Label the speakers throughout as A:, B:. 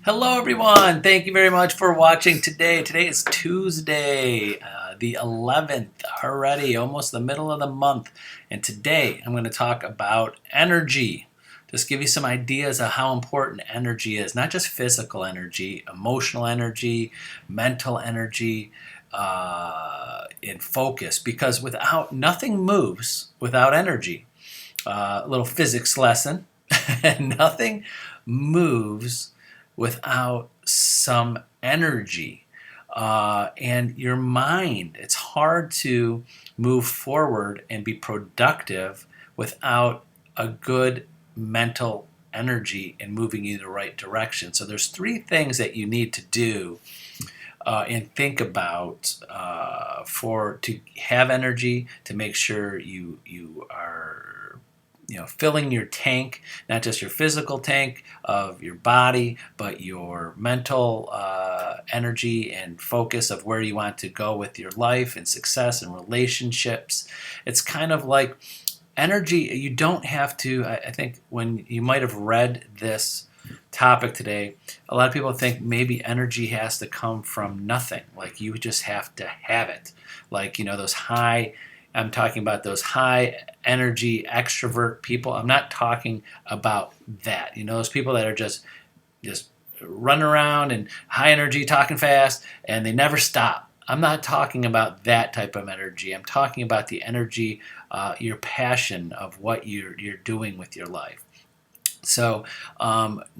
A: Hello, everyone. Thank you very much for watching today. Today is Tuesday, the 11th, already almost the middle of the month. And today I'm going to talk about energy. Just give you some ideas of how important energy is, not just physical energy, emotional energy, mental energy, and focus. Because nothing moves without energy. A little physics lesson. Nothing moves without some energy. And your mind, it's hard to move forward and be productive without a good mental energy and moving you in the right direction. So there's three things that you need to do and think about to have energy, to make sure you are filling your tank, not just your physical tank of your body, but your mental energy and focus of where you want to go with your life and success and relationships. It's kind of like energy. You don't have to, I think when you might have read this topic today, a lot of people think maybe energy has to come from nothing. Like you just have to have it. Like, I'm talking about those high energy extrovert people. I'm not talking about that. Those people that are just running around and high energy, talking fast, and they never stop. I'm not talking about that type of energy. I'm talking about the energy, your passion of what you're doing with your life. So,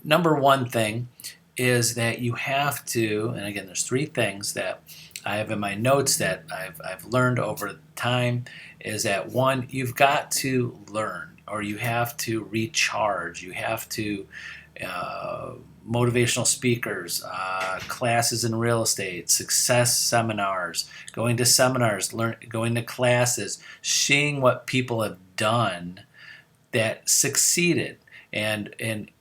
A: number one thing is that you have to, and again, there's three things that I have in my notes that I've learned over time, is that one, you've got to learn, or you have to recharge. You have to motivational speakers, classes in real estate, success seminars, going to classes, seeing what people have done that succeeded and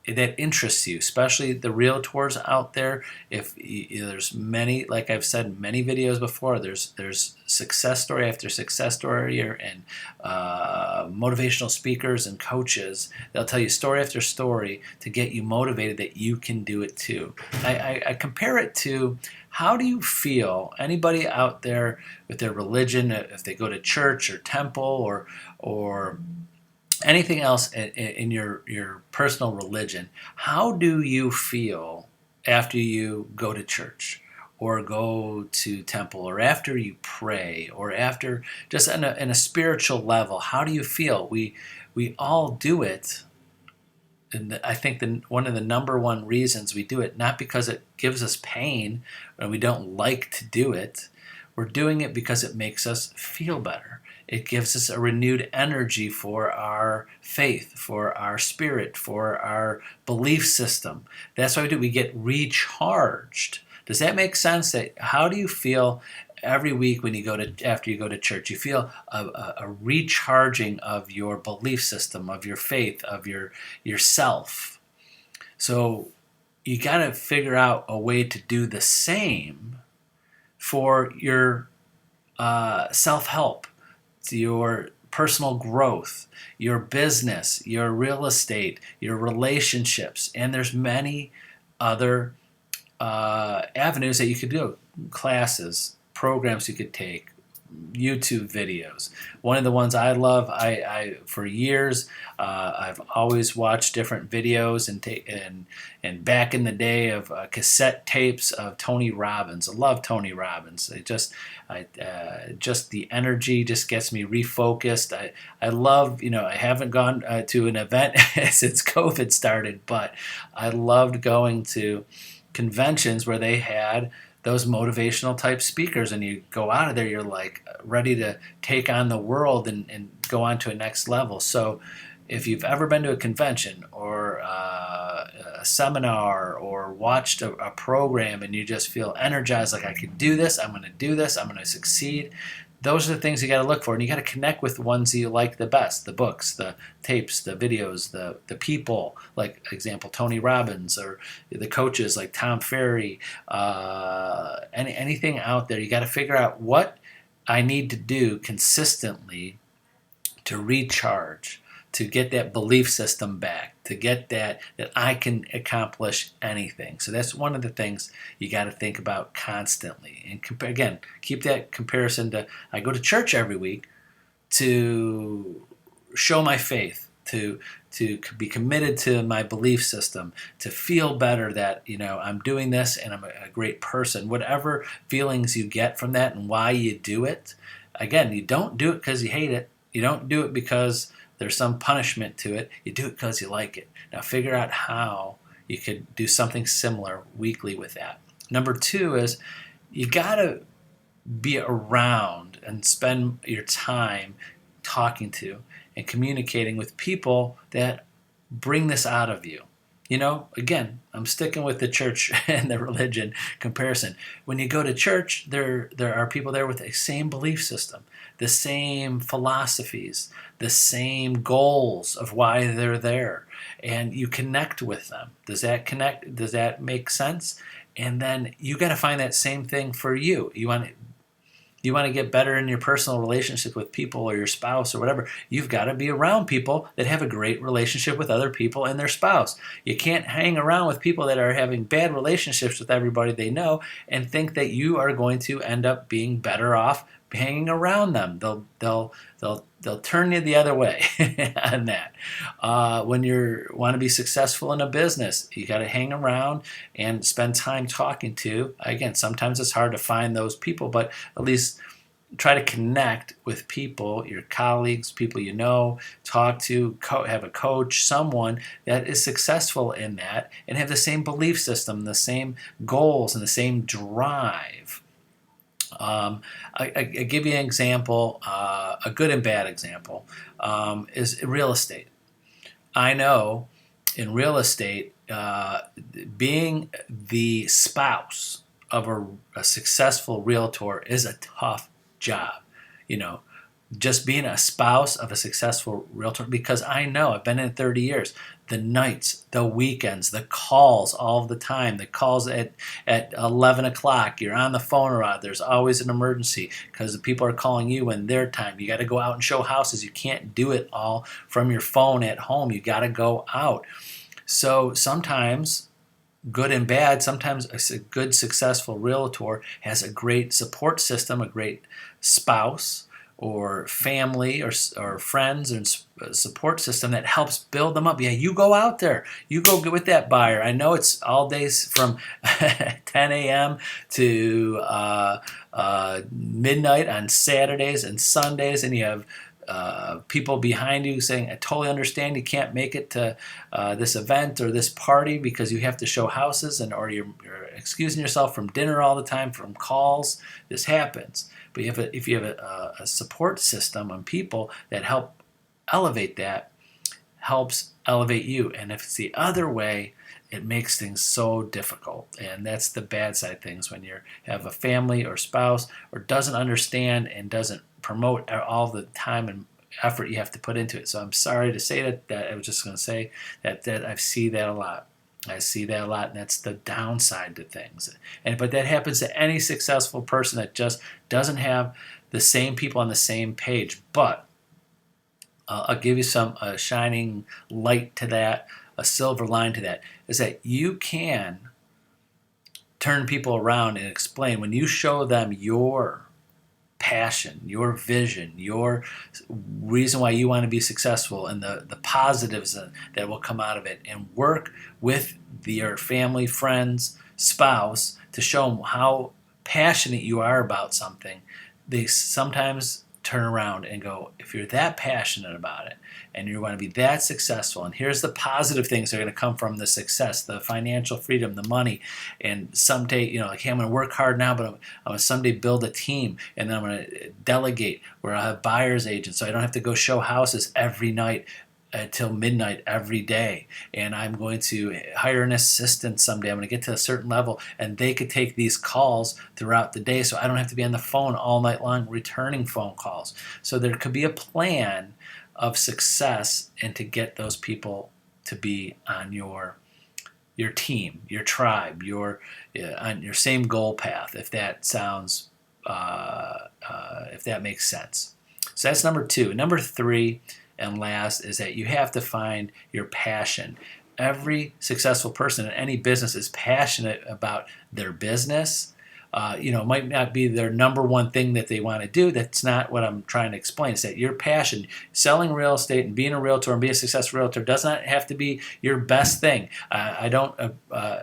A: that interests you, especially the realtors out there. If there's many, like I've said many videos before, there's success story after success story, and motivational speakers and coaches. They'll tell you story after story to get you motivated that you can do it too. I compare it to, how do you feel? Anybody out there with their religion, if they go to church or temple or anything else in your personal religion, how do you feel after you go to church or go to temple, or after you pray, or after just in a spiritual level? How do you feel? We all do it, and I think one of the number one reasons we do it, not because it gives us pain and we don't like to do it. We're doing it because it makes us feel better. It gives us a renewed energy for our faith, for our spirit, for our belief system. That's why we do. We get recharged. Does that make sense? How do you feel every week when after you go to church? You feel a recharging of your belief system, of your faith, of yourself. So you got to figure out a way to do the same for your self-help, your personal growth, your business, your real estate, your relationships. And there's many other avenues that you could do. Classes, programs you could take, YouTube videos. One of the ones I love, I for years, I've always watched different videos and back in the day of cassette tapes of Tony Robbins. I love Tony Robbins. Just the energy just gets me refocused. I love, I haven't gone to an event since COVID started, but I loved going to conventions where they had those motivational type speakers, and you go out of there, you're like ready to take on the world and go on to a next level. So if you've ever been to a convention or a seminar or watched a program and you just feel energized, like I can do this, I'm going to do this, I'm going to succeed, those are the things you got to look for, and you got to connect with the ones that you like the best: the books, the tapes, the videos, the people, like example Tony Robbins, or the coaches like Tom Ferry. Anything out there, you got to figure out what I need to do consistently to recharge, to get that belief system back, to get that I can accomplish anything. So that's one of the things you got to think about constantly. And again, keep that comparison to I go to church every week to show my faith, to be committed to my belief system, to feel better that I'm doing this and I'm a great person. Whatever feelings you get from that and why you do it, again, you don't do it because you hate it. You don't do it because there's some punishment to it. You do it because you like it. Now figure out how you could do something similar weekly with that. Number 2 is you got to be around and spend your time talking to and communicating with people that bring this out of you. Again, I'm sticking with the church and the religion comparison. When you go to church, there are people there with the same belief system, the same philosophies, the same goals of why they're there, and you connect with them. Does that connect? Does that make sense? And then you got to find that same thing for you. You want to get better in your personal relationship with people or your spouse or whatever, you've got to be around people that have a great relationship with other people and their spouse. You can't hang around with people that are having bad relationships with everybody they know and think that you are going to end up being better off hanging around them. They'll turn you the other way on that. When you want to be successful in a business, you got to hang around and spend time talking to. Again, sometimes it's hard to find those people, but at least try to connect with people, your colleagues, people you know, talk to, have a coach, someone that is successful in that and have the same belief system, the same goals, and the same drive. I give you an example, a good and bad example, is real estate. I know in real estate, being the spouse of a successful realtor is a tough job. Just being a spouse of a successful realtor, because I know I've been in 30 years. The nights, the weekends, the calls all the time, the calls at 11 o'clock, you're on the phone around, there's always an emergency because the people are calling you in their time. You got to go out and show houses. You can't do it all from your phone at home. You got to go out. So sometimes, good and bad, sometimes a good successful realtor has a great support system, a great spouse, or family or friends and support system that helps build them up. Yeah, you go out there. You go get with that buyer. I know it's all days from 10 a.m. to midnight on Saturdays and Sundays, and you have people behind you saying, I totally understand you can't make it to this event or this party because you have to show houses or you're excusing yourself from dinner all the time, from calls. This happens. But if you have a support system and people that help elevate that, helps elevate you. And if it's the other way, it makes things so difficult. And that's the bad side of things when you have a family or spouse or doesn't understand and doesn't promote all the time and effort you have to put into it. So I'm sorry to say that I was just going to say that I see that a lot. I see that a lot, and that's the downside to things. But that happens to any successful person that just doesn't have the same people on the same page. But I'll give you a shining light to that, a silver line to that, is that you can turn people around and explain. When you show them your passion, your vision, your reason why you want to be successful, and the positives that will come out of it, and work with your family, friends, spouse to show them how passionate you are about something, they sometimes turn around and go, if you're that passionate about it and you want to be that successful, and here's the positive things that are going to come from the success, the financial freedom, the money, and someday, like, hey, I'm going to work hard now, but I'm going to someday build a team, and then I'm going to delegate where I'll have buyer's agents so I don't have to go show houses every night until midnight every day, and I'm going to hire an assistant someday. I'm going to get to a certain level, and they could take these calls throughout the day, so I don't have to be on the phone all night long returning phone calls. So there could be a plan of success and to get those people to be on your team, your tribe, on your same goal path. If that sounds, if that makes sense. So that's number 2. Number 3. and last is that you have to find your passion. Every successful person in any business is passionate about their business. It might not be their number one thing that they want to do. That's not what I'm trying to explain. It's that your passion, selling real estate and being a realtor and being a successful realtor, does not have to be your best thing. I don't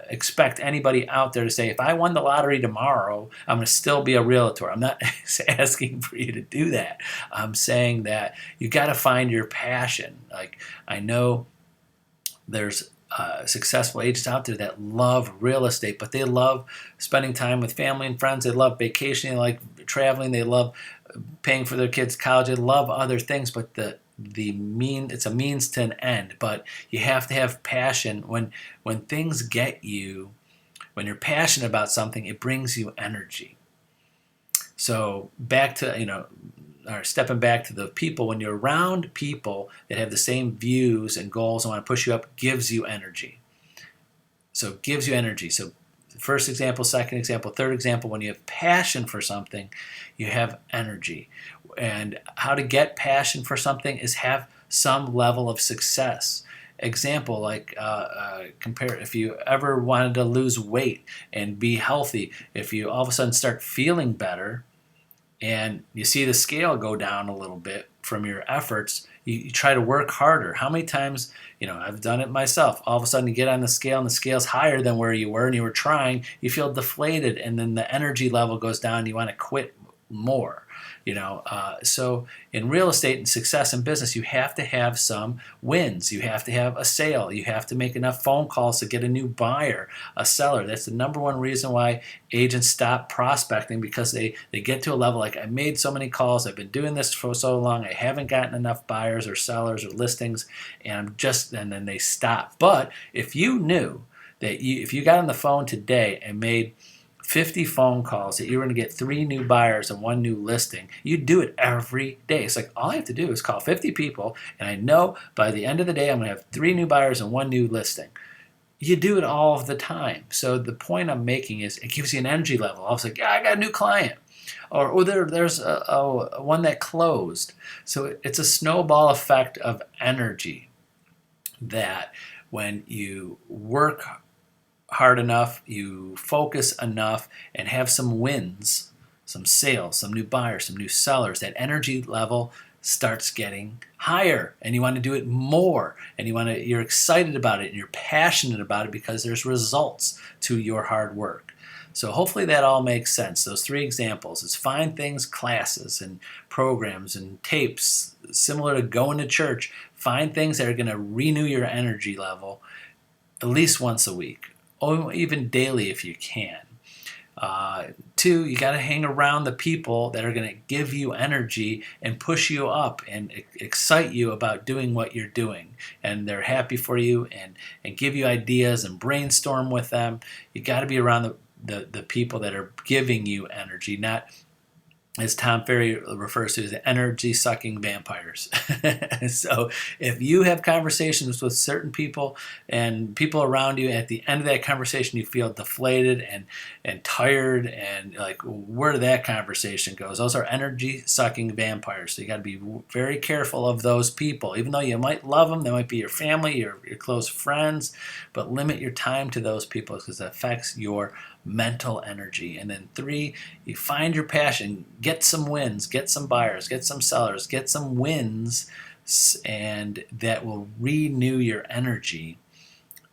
A: expect anybody out there to say, if I won the lottery tomorrow, I'm going to still be a realtor. I'm not asking for you to do that. I'm saying that you got to find your passion. Like, I know there's successful agents out there that love real estate, but they love spending time with family and friends. They love vacationing, they like traveling, they love paying for their kids' college, they love other things, but it's a means to an end. But you have to have passion. When things get you, when you're passionate about something, it brings you energy. So back to, or stepping back to the people, when you're around people that have the same views and goals and want to push you up, gives you energy. So it gives you energy. So first example, second example, third example, when you have passion for something, you have energy. And how to get passion for something is have some level of success. Example, like compare if you ever wanted to lose weight and be healthy, if you all of a sudden start feeling better, and you see the scale go down a little bit from your efforts, you try to work harder. How many times, I've done it myself. All of a sudden you get on the scale and the scale's higher than where you were and you were trying, you feel deflated, and then the energy level goes down, you want to quit more. So in real estate and success in business, you have to have some wins. You have to have a sale. You have to make enough phone calls to get a new buyer, a seller. That's the number one reason why agents stop prospecting, because they get to a level like, I made so many calls, I've been doing this for so long, I haven't gotten enough buyers or sellers or listings, and then they stop. But if you knew that if you got on the phone today and made 50 phone calls, that you were going to get 3 new buyers and 1 new listing, you do it every day. It's like, all I have to do is call 50 people, and I know by the end of the day I'm going to have 3 new buyers and 1 new listing. You do it all of the time. So the point I'm making is, it gives you an energy level. I was like, yeah, I got a new client. Or there's a one that closed. So it's a snowball effect of energy, that when you work hard enough, you focus enough, and have some wins, some sales, some new buyers, some new sellers, that energy level starts getting higher, and you want to do it more, and you're excited about it, and you're passionate about it, because there's results to your hard work. So hopefully that all makes sense. Those 3 examples is find things, classes and programs and tapes, similar to going to church. Find things that are going to renew your energy level at least once a week, or even daily if you can. 2, you got to hang around the people that are going to give you energy and push you up and excite you about doing what you're doing. And they're happy for you and give you ideas and brainstorm with them. You got to be around the people that are giving you energy, not, as Tom Ferry refers to, as energy-sucking vampires. So if you have conversations with certain people and people around you, at the end of that conversation you feel deflated and tired, and like, where did that conversation go? Those are energy-sucking vampires. So you got to be very careful of those people. Even though you might love them, they might be your family, your close friends, but limit your time to those people, because it affects your mental energy. And then 3, you find your passion, get some wins, get some buyers, get some sellers, get some wins, and that will renew your energy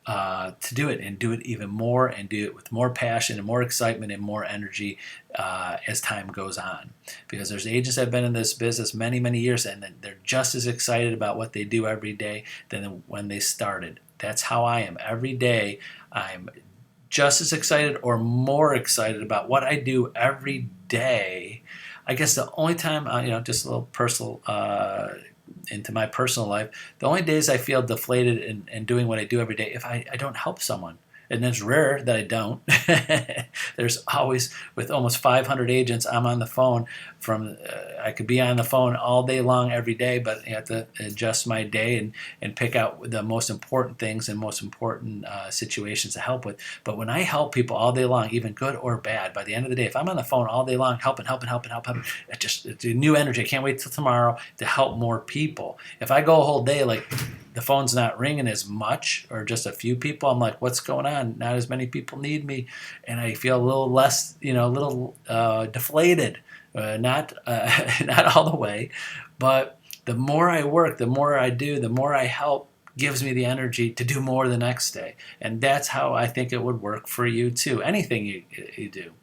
A: to do it, and do it even more, and do it with more passion and more excitement and more energy as time goes on. Because there's agents that have been in this business many, many years, and they're just as excited about what they do every day than when they started. That's how I am. Every day I'm just as excited or more excited about what I do every day. I guess the only time, just a little personal, into my personal life, the only days I feel deflated in doing what I do every day, if I don't help someone. and it's rare that I don't. There's always, with almost 500 agents, I'm on the phone I could be on the phone all day long every day, but I have to adjust my day and pick out the most important things and most important situations to help with. But when I help people all day long, even good or bad, by the end of the day, if I'm on the phone all day long helping, it's a new energy. I can't wait till tomorrow to help more people. If I go a whole day like the phone's not ringing as much, or just a few people, I'm like, what's going on? Not as many people need me, and I feel a little less, a little deflated. Not not all the way, but the more I work, the more I do, the more I help, gives me the energy to do more the next day. And that's how I think it would work for you too. Anything you do.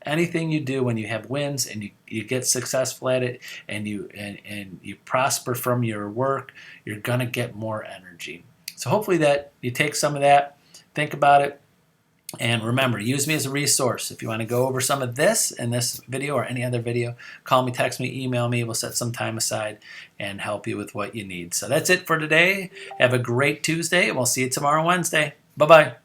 A: Anything you do, when you have wins and you get successful at it, and you prosper from your work, you're gonna get more energy. So hopefully that you take some of that, think about it, and remember, use me as a resource. If you want to go over some of this in this video or any other video, call me, text me, email me. We'll set some time aside and help you with what you need. So that's it for today. Have a great Tuesday, and we'll see you tomorrow, Wednesday. Bye-bye.